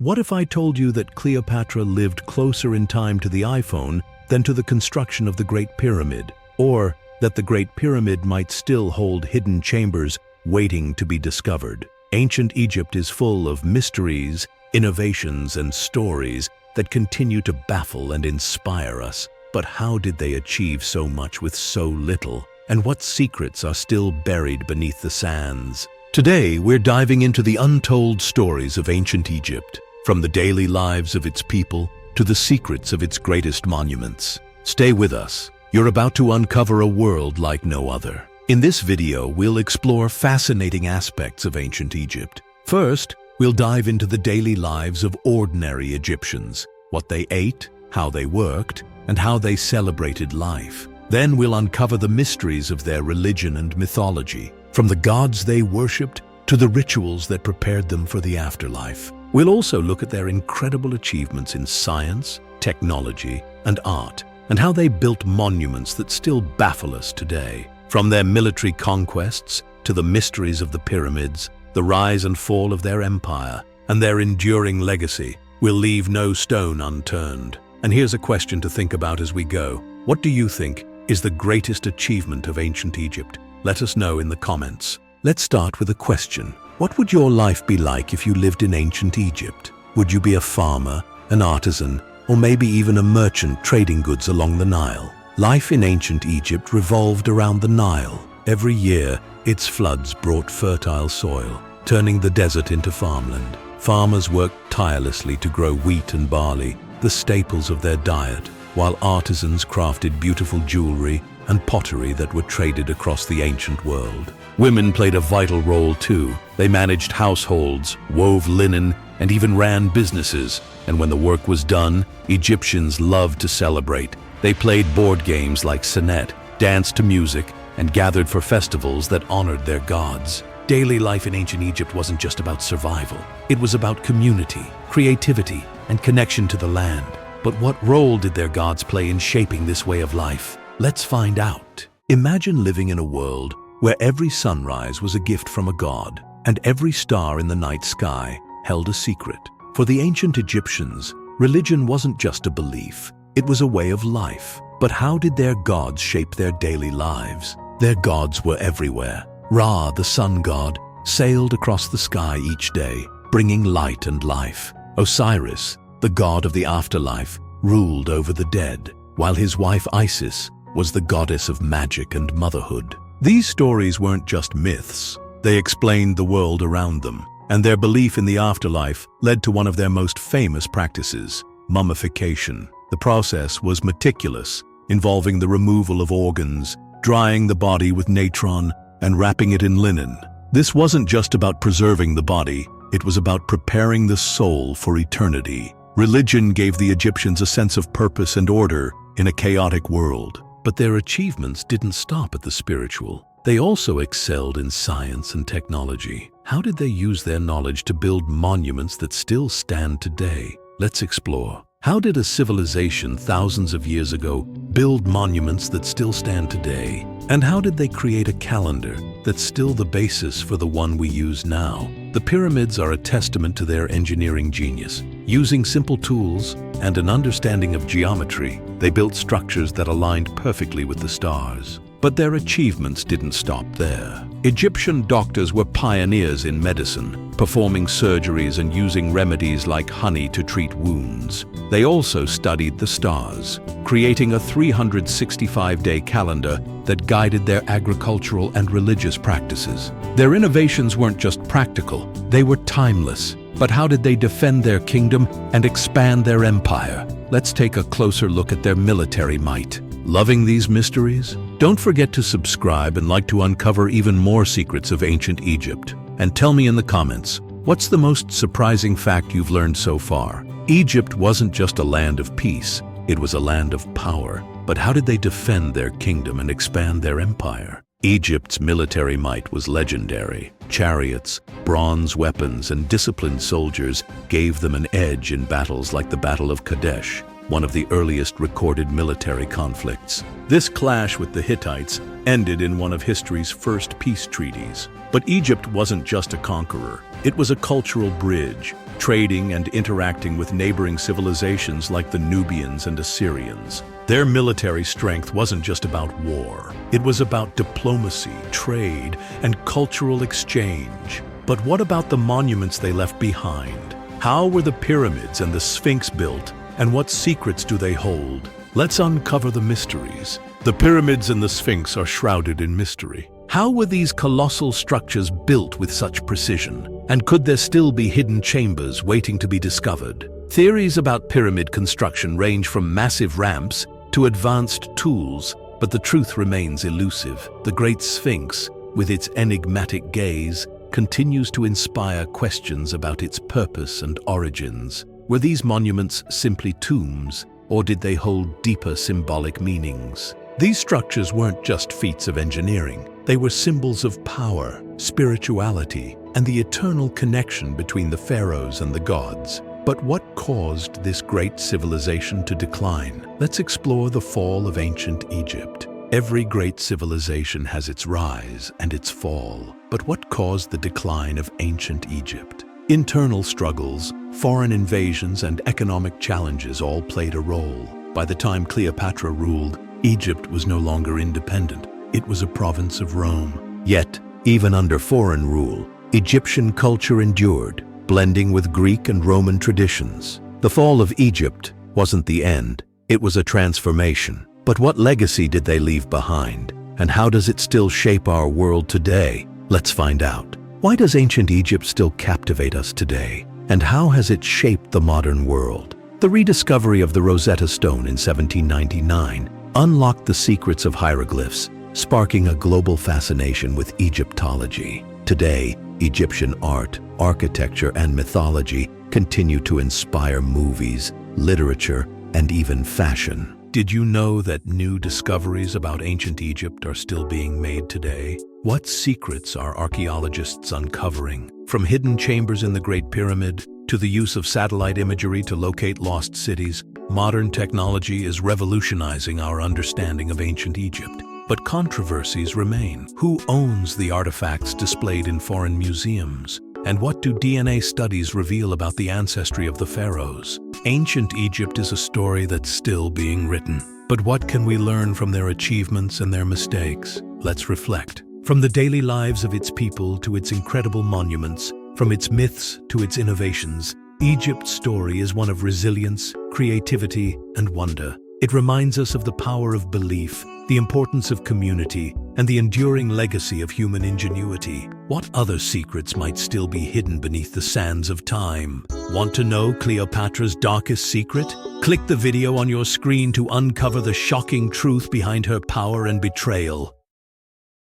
What if I told you that Cleopatra lived closer in time to the iPhone than to the construction of the Great Pyramid? Or that the Great Pyramid might still hold hidden chambers waiting to be discovered? Ancient Egypt is full of mysteries, innovations, and stories that continue to baffle and inspire us. But how did they achieve so much with so little? And what secrets are still buried beneath the sands? Today, we're diving into the untold stories of ancient Egypt, from the daily lives of its people to the secrets of its greatest monuments. Stay with us. You're about to uncover a world like no other. In this video, we'll explore fascinating aspects of ancient Egypt. First, we'll dive into the daily lives of ordinary Egyptians, what they ate, how they worked, and how they celebrated life. Then we'll uncover the mysteries of their religion and mythology, from the gods they worshipped to the rituals that prepared them for the afterlife. We'll also look at their incredible achievements in science, technology, and art, and how they built monuments that still baffle us today. From their military conquests to the mysteries of the pyramids, the rise and fall of their empire, and their enduring legacy, we'll leave no stone unturned. And here's a question to think about as we go. What do you think is the greatest achievement of ancient Egypt? Let us know in the comments. Let's start with a question. What would your life be like if you lived in ancient Egypt? Would you be a farmer, an artisan, or maybe even a merchant trading goods along the Nile? Life in ancient Egypt revolved around the Nile. Every year, its floods brought fertile soil, turning the desert into farmland. Farmers worked tirelessly to grow wheat and barley, the staples of their diet, while artisans crafted beautiful jewelry and pottery that were traded across the ancient world. Women played a vital role too. They managed households, wove linen, and even ran businesses. And when the work was done, Egyptians loved to celebrate. They played board games like Senet, danced to music, and gathered for festivals that honored their gods. Daily life in ancient Egypt wasn't just about survival. It was about community, creativity, and connection to the land. But what role did their gods play in shaping this way of life? Let's find out. Imagine living in a world where every sunrise was a gift from a god, and every star in the night sky held a secret. For the ancient Egyptians, religion wasn't just a belief, it was a way of life. But how did their gods shape their daily lives? Their gods were everywhere. Ra, the sun god, sailed across the sky each day, bringing light and life. Osiris, the god of the afterlife, ruled over the dead, while his wife Isis was the goddess of magic and motherhood. These stories weren't just myths. They explained the world around them, and their belief in the afterlife led to one of their most famous practices, mummification. The process was meticulous, involving the removal of organs, drying the body with natron, and wrapping it in linen. This wasn't just about preserving the body, it was about preparing the soul for eternity. Religion gave the Egyptians a sense of purpose and order in a chaotic world. But their achievements didn't stop at the spiritual. They also excelled in science and technology. How did they use their knowledge to build monuments that still stand today? Let's explore. How did a civilization thousands of years ago build monuments that still stand today? And how did they create a calendar that's still the basis for the one we use now? The pyramids are a testament to their engineering genius. Using simple tools and an understanding of geometry, they built structures that aligned perfectly with the stars. But their achievements didn't stop there. Egyptian doctors were pioneers in medicine, performing surgeries and using remedies like honey to treat wounds. They also studied the stars, creating a 365-day calendar that guided their agricultural and religious practices. Their innovations weren't just practical, they were timeless. But how did they defend their kingdom and expand their empire? Let's take a closer look at their military might. Loving these mysteries? Don't forget to subscribe and like to uncover even more secrets of ancient Egypt. And tell me in the comments, what's the most surprising fact you've learned so far? Egypt wasn't just a land of peace, it was a land of power. But how did they defend their kingdom and expand their empire? Egypt's military might was legendary. Chariots, bronze weapons, and disciplined soldiers gave them an edge in battles like the Battle of Kadesh, one of the earliest recorded military conflicts. This clash with the Hittites ended in one of history's first peace treaties. But Egypt wasn't just a conqueror. It was a cultural bridge, trading and interacting with neighboring civilizations like the Nubians and Assyrians. Their military strength wasn't just about war. It was about diplomacy, trade, and cultural exchange. But what about the monuments they left behind? How were the pyramids and the Sphinx built, and what secrets do they hold? Let's uncover the mysteries. The pyramids and the Sphinx are shrouded in mystery. How were these colossal structures built with such precision? And could there still be hidden chambers waiting to be discovered? Theories about pyramid construction range from massive ramps to advanced tools, but the truth remains elusive. The Great Sphinx, with its enigmatic gaze, continues to inspire questions about its purpose and origins. Were these monuments simply tombs, or did they hold deeper symbolic meanings? These structures weren't just feats of engineering. They were symbols of power, spirituality, and the eternal connection between the pharaohs and the gods. But what caused this great civilization to decline? Let's explore the fall of ancient Egypt. Every great civilization has its rise and its fall. But what caused the decline of ancient Egypt? Internal struggles, foreign invasions, and economic challenges all played a role. By the time Cleopatra ruled, Egypt was no longer independent. It was a province of Rome. Yet, even under foreign rule, Egyptian culture endured, blending with Greek and Roman traditions. The fall of Egypt wasn't the end, it was a transformation. But what legacy did they leave behind? And how does it still shape our world today? Let's find out. Why does ancient Egypt still captivate us today? And how has it shaped the modern world? The rediscovery of the Rosetta Stone in 1799 unlocked the secrets of hieroglyphs, sparking a global fascination with Egyptology. Today, Egyptian art, architecture, and mythology continue to inspire movies, literature, and even fashion. Did you know that new discoveries about ancient Egypt are still being made today? What secrets are archaeologists uncovering? From hidden chambers in the Great Pyramid to the use of satellite imagery to locate lost cities, modern technology is revolutionizing our understanding of ancient Egypt. But controversies remain. Who owns the artifacts displayed in foreign museums? And what do DNA studies reveal about the ancestry of the pharaohs? Ancient Egypt is a story that's still being written. But what can we learn from their achievements and their mistakes? Let's reflect. From the daily lives of its people to its incredible monuments, from its myths to its innovations, Egypt's story is one of resilience, creativity, and wonder. It reminds us of the power of belief, the importance of community, and the enduring legacy of human ingenuity. What other secrets might still be hidden beneath the sands of time? Want to know Cleopatra's darkest secret? Click the video on your screen to uncover the shocking truth behind her power and betrayal.